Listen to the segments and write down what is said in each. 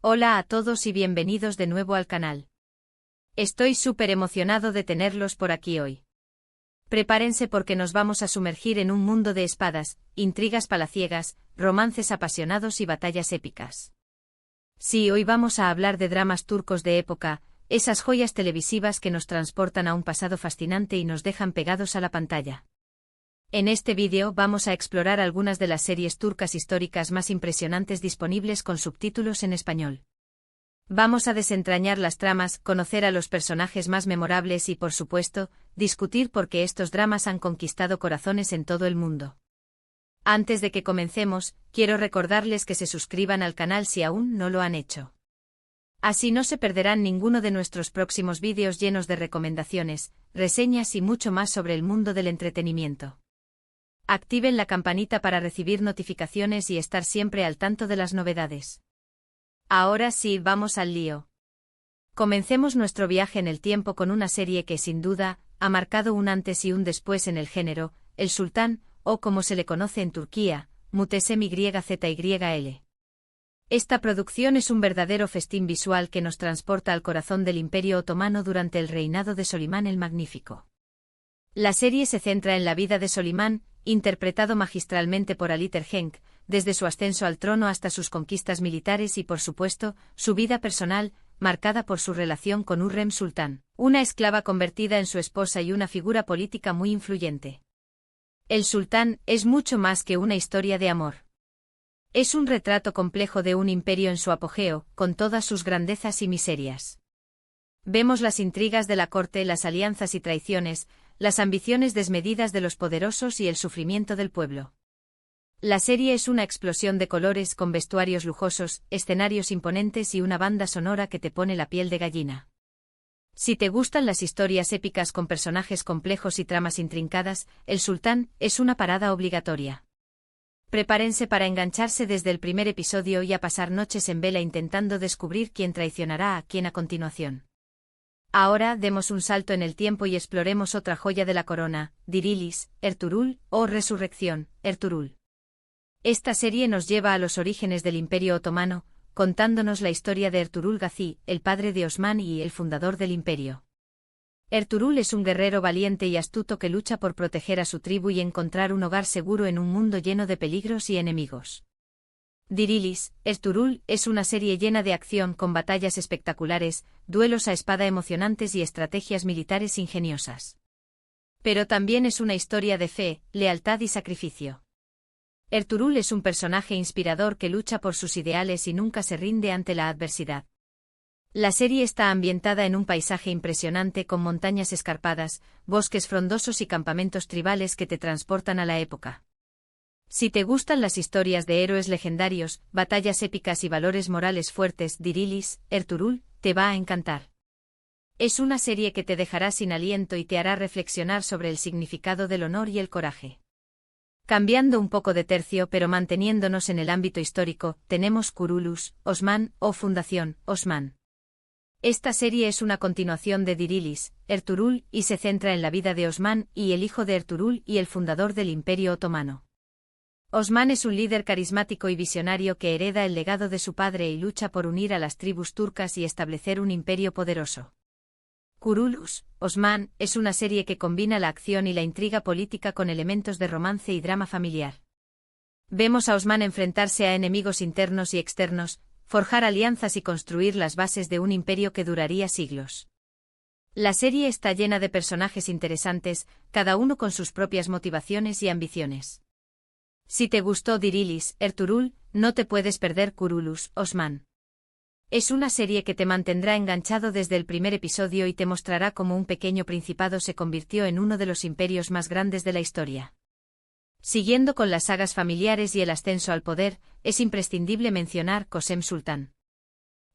Hola a todos y bienvenidos de nuevo al canal. Estoy súper emocionado de tenerlos por aquí hoy. Prepárense porque nos vamos a sumergir en un mundo de espadas, intrigas palaciegas, romances apasionados y batallas épicas. Sí, hoy vamos a hablar de dramas turcos de época, esas joyas televisivas que nos transportan a un pasado fascinante y nos dejan pegados a la pantalla. En este vídeo vamos a explorar algunas de las series turcas históricas más impresionantes disponibles con subtítulos en español. Vamos a desentrañar las tramas, conocer a los personajes más memorables y, por supuesto, discutir por qué estos dramas han conquistado corazones en todo el mundo. Antes de que comencemos, quiero recordarles que se suscriban al canal si aún no lo han hecho. Así no se perderán ninguno de nuestros próximos vídeos llenos de recomendaciones, reseñas y mucho más sobre el mundo del entretenimiento. Activen la campanita para recibir notificaciones y estar siempre al tanto de las novedades. Ahora sí, vamos al lío. Comencemos nuestro viaje en el tiempo con una serie que, sin duda, ha marcado un antes y un después en el género, El Sultán, o como se le conoce en Turquía, Muhteşem YZYL. Esta producción es un verdadero festín visual que nos transporta al corazón del Imperio Otomano durante el reinado de Solimán el Magnífico. La serie se centra en la vida de Solimán, interpretado magistralmente por Ali Tergenk, desde su ascenso al trono hasta sus conquistas militares y, por supuesto, su vida personal, marcada por su relación con Hürrem Sultán, una esclava convertida en su esposa y una figura política muy influyente. El Sultán es mucho más que una historia de amor. Es un retrato complejo de un imperio en su apogeo, con todas sus grandezas y miserias. Vemos las intrigas de la corte, las alianzas y traiciones, las ambiciones desmedidas de los poderosos y el sufrimiento del pueblo. La serie es una explosión de colores con vestuarios lujosos, escenarios imponentes y una banda sonora que te pone la piel de gallina. Si te gustan las historias épicas con personajes complejos y tramas intrincadas, El Sultán es una parada obligatoria. Prepárense para engancharse desde el primer episodio y a pasar noches en vela intentando descubrir quién traicionará a quién a continuación. Ahora demos un salto en el tiempo y exploremos otra joya de la corona, Dirilis, Ertuğrul, o Resurrección, Ertuğrul. Esta serie nos lleva a los orígenes del Imperio Otomano, contándonos la historia de Ertuğrul Gazi, el padre de Osman y el fundador del imperio. Ertuğrul es un guerrero valiente y astuto que lucha por proteger a su tribu y encontrar un hogar seguro en un mundo lleno de peligros y enemigos. Dirilis, Ertuğrul, es una serie llena de acción con batallas espectaculares, duelos a espada emocionantes y estrategias militares ingeniosas. Pero también es una historia de fe, lealtad y sacrificio. Ertuğrul es un personaje inspirador que lucha por sus ideales y nunca se rinde ante la adversidad. La serie está ambientada en un paisaje impresionante con montañas escarpadas, bosques frondosos y campamentos tribales que te transportan a la época. Si te gustan las historias de héroes legendarios, batallas épicas y valores morales fuertes, Dirilis, Ertuğrul, te va a encantar. Es una serie que te dejará sin aliento y te hará reflexionar sobre el significado del honor y el coraje. Cambiando un poco de tercio pero manteniéndonos en el ámbito histórico, tenemos Kurulus, Osman, o Fundación, Osman. Esta serie es una continuación de Dirilis, Ertuğrul, y se centra en la vida de Osman y el hijo de Ertuğrul y el fundador del Imperio Otomano. Osman es un líder carismático y visionario que hereda el legado de su padre y lucha por unir a las tribus turcas y establecer un imperio poderoso. Kurulus, Osman, es una serie que combina la acción y la intriga política con elementos de romance y drama familiar. Vemos a Osman enfrentarse a enemigos internos y externos, forjar alianzas y construir las bases de un imperio que duraría siglos. La serie está llena de personajes interesantes, cada uno con sus propias motivaciones y ambiciones. Si te gustó Dirilis, Ertuğrul, no te puedes perder Kurulus, Osman. Es una serie que te mantendrá enganchado desde el primer episodio y te mostrará cómo un pequeño principado se convirtió en uno de los imperios más grandes de la historia. Siguiendo con las sagas familiares y el ascenso al poder, es imprescindible mencionar Kösem Sultan.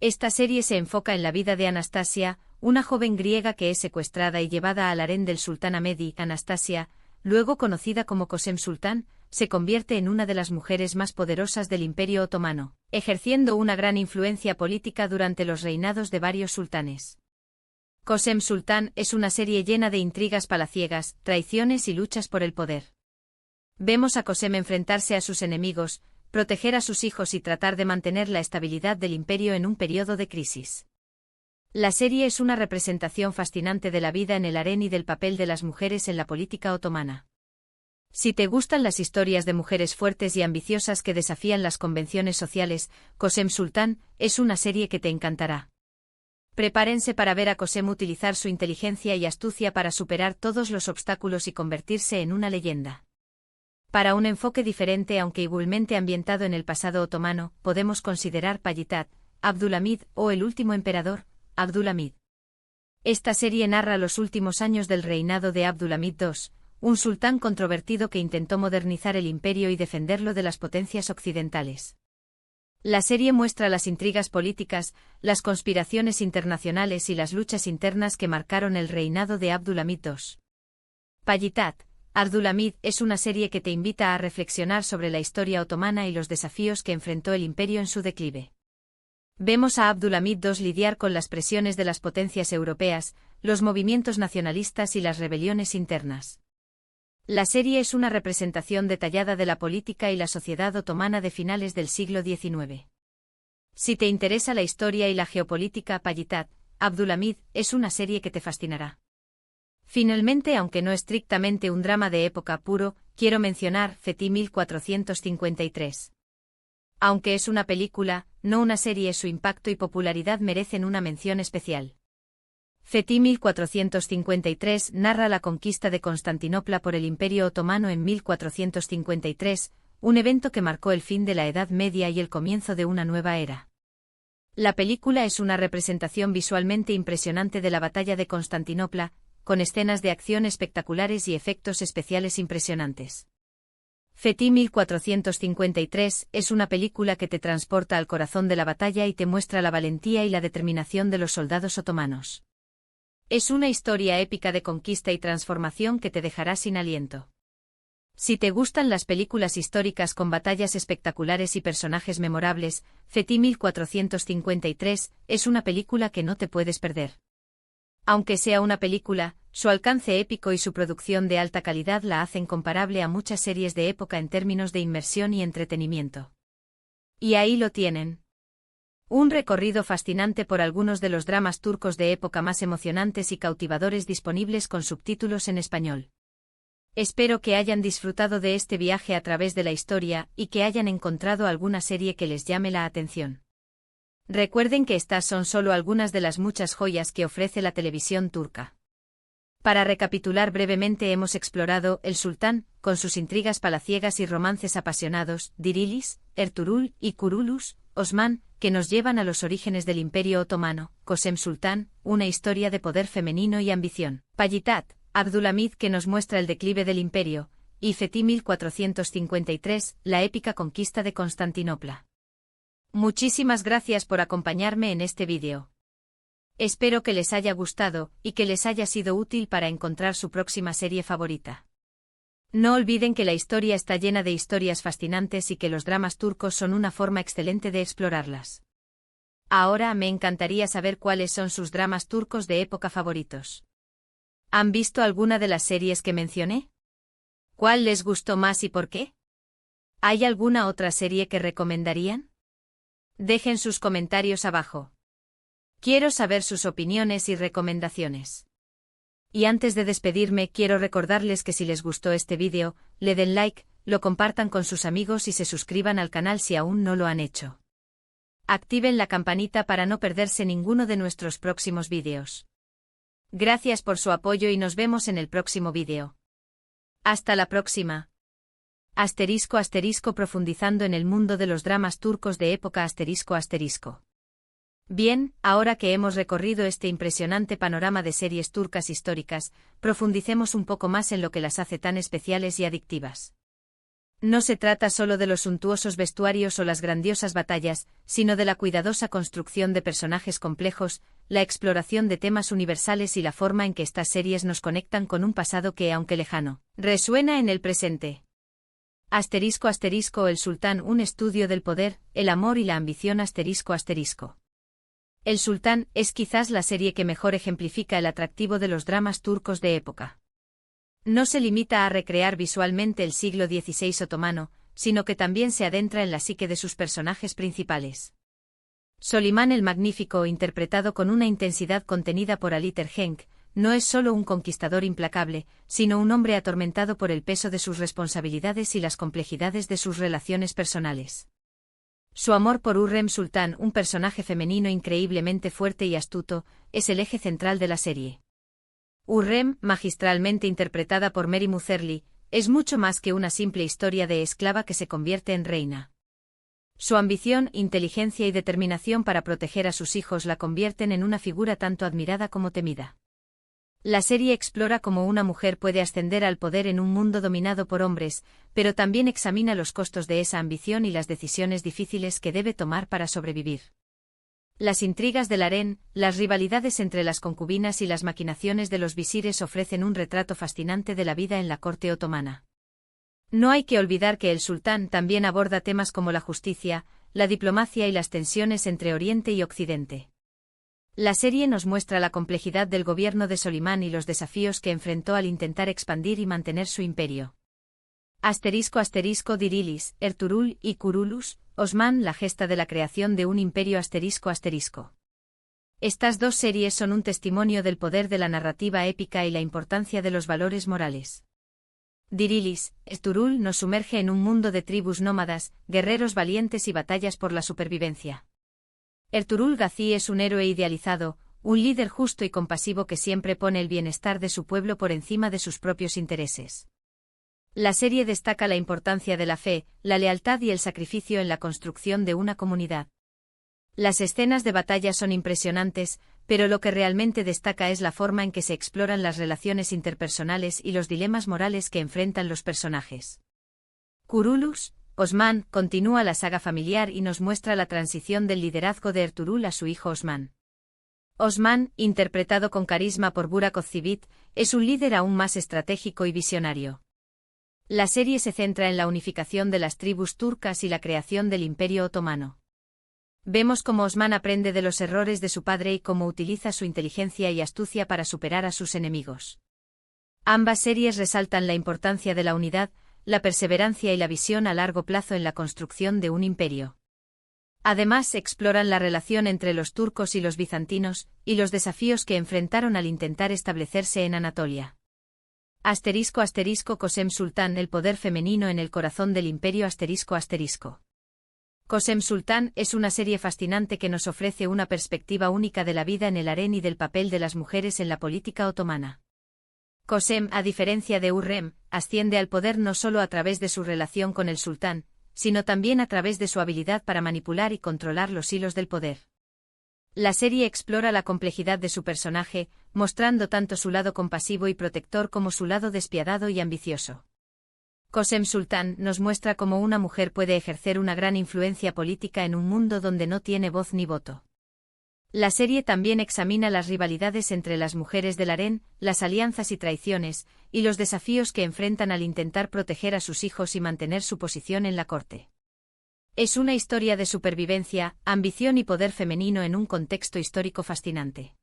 Esta serie se enfoca en la vida de Anastasia, una joven griega que es secuestrada y llevada al harén del sultán Ahmedi. Anastasia, luego conocida como Kösem Sultan, se convierte en una de las mujeres más poderosas del Imperio Otomano, ejerciendo una gran influencia política durante los reinados de varios sultanes. Kösem Sultan es una serie llena de intrigas palaciegas, traiciones y luchas por el poder. Vemos a Kösem enfrentarse a sus enemigos, proteger a sus hijos y tratar de mantener la estabilidad del imperio en un periodo de crisis. La serie es una representación fascinante de la vida en el harén y del papel de las mujeres en la política otomana. Si te gustan las historias de mujeres fuertes y ambiciosas que desafían las convenciones sociales, Kösem Sultan es una serie que te encantará. Prepárense para ver a Kösem utilizar su inteligencia y astucia para superar todos los obstáculos y convertirse en una leyenda. Para un enfoque diferente aunque igualmente ambientado en el pasado otomano, podemos considerar Payitat, Abdülhamid o El último emperador, Abdülhamid. Esta serie narra los últimos años del reinado de Abdülhamid II, un sultán controvertido que intentó modernizar el imperio y defenderlo de las potencias occidentales. La serie muestra las intrigas políticas, las conspiraciones internacionales y las luchas internas que marcaron el reinado de Abdülhamid II. Payitat, Abdülhamid es una serie que te invita a reflexionar sobre la historia otomana y los desafíos que enfrentó el imperio en su declive. Vemos a Abdülhamid II lidiar con las presiones de las potencias europeas, los movimientos nacionalistas y las rebeliones internas. La serie es una representación detallada de la política y la sociedad otomana de finales del siglo XIX. Si te interesa la historia y la geopolítica, Payitat, Abdülhamid es una serie que te fascinará. Finalmente, aunque no estrictamente un drama de época puro, quiero mencionar Fethi 1453. Aunque es una película, no una serie, su impacto y popularidad merecen una mención especial. Fethi 1453 narra la conquista de Constantinopla por el Imperio Otomano en 1453, un evento que marcó el fin de la Edad Media y el comienzo de una nueva era. La película es una representación visualmente impresionante de la batalla de Constantinopla, con escenas de acción espectaculares y efectos especiales impresionantes. Fethi 1453 es una película que te transporta al corazón de la batalla y te muestra la valentía y la determinación de los soldados otomanos. Es una historia épica de conquista y transformación que te dejará sin aliento. Si te gustan las películas históricas con batallas espectaculares y personajes memorables, Fethi 1453 es una película que no te puedes perder. Aunque sea una película, su alcance épico y su producción de alta calidad la hacen comparable a muchas series de época en términos de inmersión y entretenimiento. Y ahí lo tienen. Un recorrido fascinante por algunos de los dramas turcos de época más emocionantes y cautivadores disponibles con subtítulos en español. Espero que hayan disfrutado de este viaje a través de la historia y que hayan encontrado alguna serie que les llame la atención. Recuerden que estas son solo algunas de las muchas joyas que ofrece la televisión turca. Para recapitular brevemente, hemos explorado El Sultán, con sus intrigas palaciegas y romances apasionados, Dirilis, Ertuğrul y Kurulus, Osman, que nos llevan a los orígenes del Imperio Otomano, Kösem Sultan, una historia de poder femenino y ambición, Payitat, Abdülhamid, que nos muestra el declive del imperio, y Fethi 1453, la épica conquista de Constantinopla. Muchísimas gracias por acompañarme en este vídeo. Espero que les haya gustado y que les haya sido útil para encontrar su próxima serie favorita. No olviden que la historia está llena de historias fascinantes y que los dramas turcos son una forma excelente de explorarlas. Ahora me encantaría saber cuáles son sus dramas turcos de época favoritos. ¿Han visto alguna de las series que mencioné? ¿Cuál les gustó más y por qué? ¿Hay alguna otra serie que recomendarían? Dejen sus comentarios abajo. Quiero saber sus opiniones y recomendaciones. Y antes de despedirme, quiero recordarles que si les gustó este vídeo, le den like, lo compartan con sus amigos y se suscriban al canal si aún no lo han hecho. Activen la campanita para no perderse ninguno de nuestros próximos vídeos. Gracias por su apoyo y nos vemos en el próximo vídeo. Hasta la próxima. *** profundizando en el mundo de los dramas turcos de época ***. Bien, ahora que hemos recorrido este impresionante panorama de series turcas históricas, profundicemos un poco más en lo que las hace tan especiales y adictivas. No se trata solo de los suntuosos vestuarios o las grandiosas batallas, sino de la cuidadosa construcción de personajes complejos, la exploración de temas universales y la forma en que estas series nos conectan con un pasado que, aunque lejano, resuena en el presente. *** El Sultán, un estudio del poder, el amor y la ambición ***. El Sultán es quizás la serie que mejor ejemplifica el atractivo de los dramas turcos de época. No se limita a recrear visualmente el siglo XVI otomano, sino que también se adentra en la psique de sus personajes principales. Solimán el Magnífico, interpretado con una intensidad contenida por Ali Tergenk, no es solo un conquistador implacable, sino un hombre atormentado por el peso de sus responsabilidades y las complejidades de sus relaciones personales. Su amor por Hurrem Sultan, un personaje femenino increíblemente fuerte y astuto, es el eje central de la serie. Hurrem, magistralmente interpretada por Mary Mutherly, es mucho más que una simple historia de esclava que se convierte en reina. Su ambición, inteligencia y determinación para proteger a sus hijos la convierten en una figura tanto admirada como temida. La serie explora cómo una mujer puede ascender al poder en un mundo dominado por hombres, pero también examina los costos de esa ambición y las decisiones difíciles que debe tomar para sobrevivir. Las intrigas del harén, las rivalidades entre las concubinas y las maquinaciones de los visires ofrecen un retrato fascinante de la vida en la corte otomana. No hay que olvidar que el sultán también aborda temas como la justicia, la diplomacia y las tensiones entre Oriente y Occidente. La serie nos muestra la complejidad del gobierno de Solimán y los desafíos que enfrentó al intentar expandir y mantener su imperio. *** Dirilis, Ertuğrul y Kurulus, Osman, la gesta de la creación de un imperio ***. Estas dos series son un testimonio del poder de la narrativa épica y la importancia de los valores morales. Dirilis, Ertuğrul nos sumerge en un mundo de tribus nómadas, guerreros valientes y batallas por la supervivencia. Ertuğrul Gazi es un héroe idealizado, un líder justo y compasivo que siempre pone el bienestar de su pueblo por encima de sus propios intereses. La serie destaca la importancia de la fe, la lealtad y el sacrificio en la construcción de una comunidad. Las escenas de batalla son impresionantes, pero lo que realmente destaca es la forma en que se exploran las relaciones interpersonales y los dilemas morales que enfrentan los personajes. Kurulus, Osman, continúa la saga familiar y nos muestra la transición del liderazgo de Ertuğrul a su hijo Osman. Osman, interpretado con carisma por Burak Özçivit, es un líder aún más estratégico y visionario. La serie se centra en la unificación de las tribus turcas y la creación del Imperio Otomano. Vemos cómo Osman aprende de los errores de su padre y cómo utiliza su inteligencia y astucia para superar a sus enemigos. Ambas series resaltan la importancia de la unidad, la perseverancia y la visión a largo plazo en la construcción de un imperio. Además, exploran la relación entre los turcos y los bizantinos, y los desafíos que enfrentaron al intentar establecerse en Anatolia. *** Kösem Sultan, el poder femenino en el corazón del imperio ***. Kösem Sultan es una serie fascinante que nos ofrece una perspectiva única de la vida en el harén y del papel de las mujeres en la política otomana. Kösem, a diferencia de Hurrem, asciende al poder no solo a través de su relación con el sultán, sino también a través de su habilidad para manipular y controlar los hilos del poder. La serie explora la complejidad de su personaje, mostrando tanto su lado compasivo y protector como su lado despiadado y ambicioso. Kösem Sultan nos muestra cómo una mujer puede ejercer una gran influencia política en un mundo donde no tiene voz ni voto. La serie también examina las rivalidades entre las mujeres del harén, las alianzas y traiciones, y los desafíos que enfrentan al intentar proteger a sus hijos y mantener su posición en la corte. Es una historia de supervivencia, ambición y poder femenino en un contexto histórico fascinante.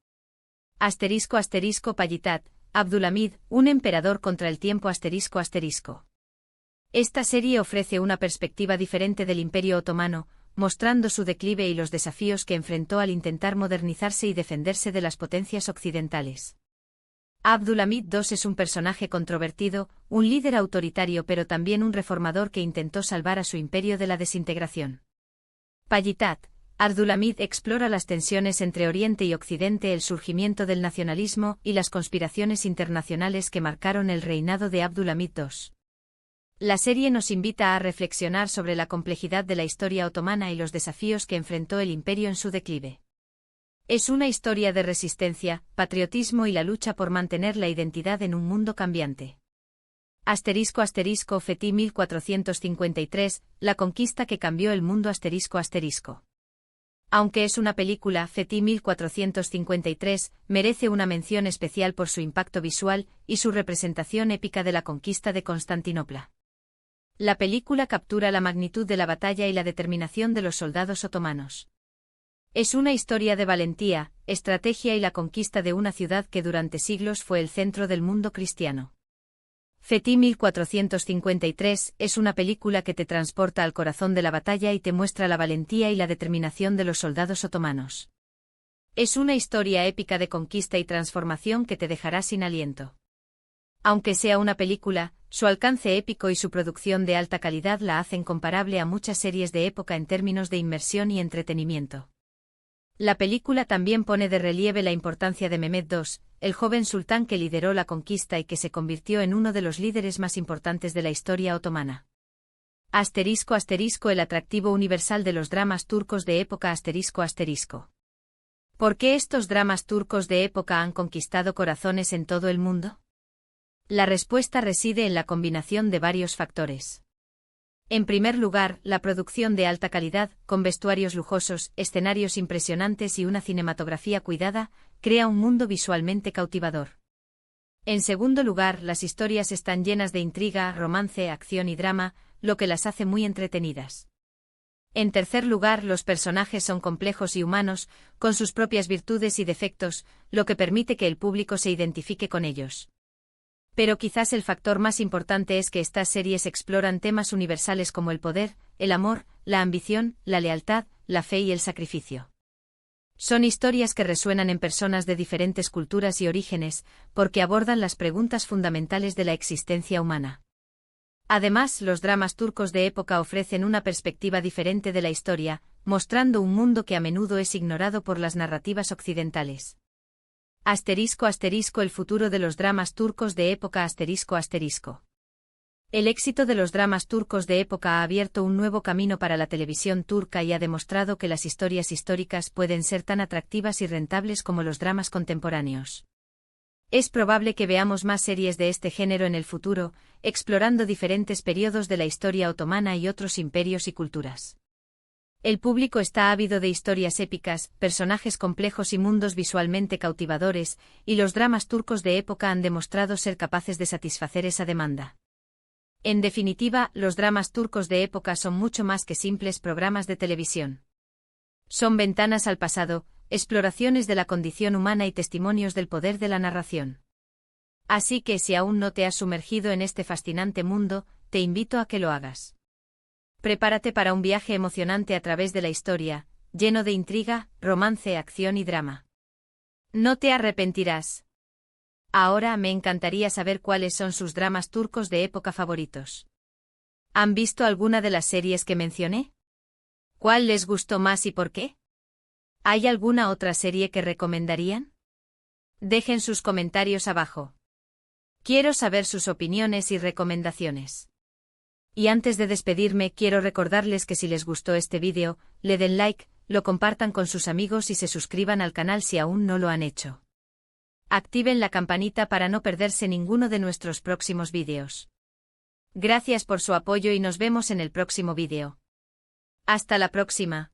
*** Payitat, Abdulhamid, un emperador contra el tiempo ***. Esta serie ofrece una perspectiva diferente del Imperio Otomano, mostrando su declive y los desafíos que enfrentó al intentar modernizarse y defenderse de las potencias occidentales. Abdulhamid II es un personaje controvertido, un líder autoritario pero también un reformador que intentó salvar a su imperio de la desintegración. Payitat, Abdulhamid explora las tensiones entre Oriente y Occidente, el surgimiento del nacionalismo y las conspiraciones internacionales que marcaron el reinado de Abdulhamid II. La serie nos invita a reflexionar sobre la complejidad de la historia otomana y los desafíos que enfrentó el imperio en su declive. Es una historia de resistencia, patriotismo y la lucha por mantener la identidad en un mundo cambiante. *** Fethi 1453, la conquista que cambió el mundo ***. Aunque es una película, Fethi 1453 merece una mención especial por su impacto visual y su representación épica de la conquista de Constantinopla. La película captura la magnitud de la batalla y la determinación de los soldados otomanos. Es una historia de valentía, estrategia y la conquista de una ciudad que durante siglos fue el centro del mundo cristiano. Fethi 1453 es una película que te transporta al corazón de la batalla y te muestra la valentía y la determinación de los soldados otomanos. Es una historia épica de conquista y transformación que te dejará sin aliento. Aunque sea una película, su alcance épico y su producción de alta calidad la hacen comparable a muchas series de época en términos de inmersión y entretenimiento. La película también pone de relieve la importancia de Mehmed II, el joven sultán que lideró la conquista y que se convirtió en uno de los líderes más importantes de la historia otomana. *** El atractivo universal de los dramas turcos de época ***. ¿Por qué estos dramas turcos de época han conquistado corazones en todo el mundo? La respuesta reside en la combinación de varios factores. En primer lugar, la producción de alta calidad, con vestuarios lujosos, escenarios impresionantes y una cinematografía cuidada, crea un mundo visualmente cautivador. En segundo lugar, las historias están llenas de intriga, romance, acción y drama, lo que las hace muy entretenidas. En tercer lugar, los personajes son complejos y humanos, con sus propias virtudes y defectos, lo que permite que el público se identifique con ellos. Pero quizás el factor más importante es que estas series exploran temas universales como el poder, el amor, la ambición, la lealtad, la fe y el sacrificio. Son historias que resuenan en personas de diferentes culturas y orígenes, porque abordan las preguntas fundamentales de la existencia humana. Además, los dramas turcos de época ofrecen una perspectiva diferente de la historia, mostrando un mundo que a menudo es ignorado por las narrativas occidentales. El futuro de los dramas turcos de época ***. El éxito de los dramas turcos de época ha abierto un nuevo camino para la televisión turca y ha demostrado que las historias históricas pueden ser tan atractivas y rentables como los dramas contemporáneos. Es probable que veamos más series de este género en el futuro, explorando diferentes periodos de la historia otomana y otros imperios y culturas. El público está ávido de historias épicas, personajes complejos y mundos visualmente cautivadores, y los dramas turcos de época han demostrado ser capaces de satisfacer esa demanda. En definitiva, los dramas turcos de época son mucho más que simples programas de televisión. Son ventanas al pasado, exploraciones de la condición humana y testimonios del poder de la narración. Así que si aún no te has sumergido en este fascinante mundo, te invito a que lo hagas. Prepárate para un viaje emocionante a través de la historia, lleno de intriga, romance, acción y drama. No te arrepentirás. Ahora me encantaría saber cuáles son sus dramas turcos de época favoritos. ¿Han visto alguna de las series que mencioné? ¿Cuál les gustó más y por qué? ¿Hay alguna otra serie que recomendarían? Dejen sus comentarios abajo. Quiero saber sus opiniones y recomendaciones. Y antes de despedirme, quiero recordarles que si les gustó este vídeo, le den like, lo compartan con sus amigos y se suscriban al canal si aún no lo han hecho. Activen la campanita para no perderse ninguno de nuestros próximos vídeos. Gracias por su apoyo y nos vemos en el próximo vídeo. Hasta la próxima.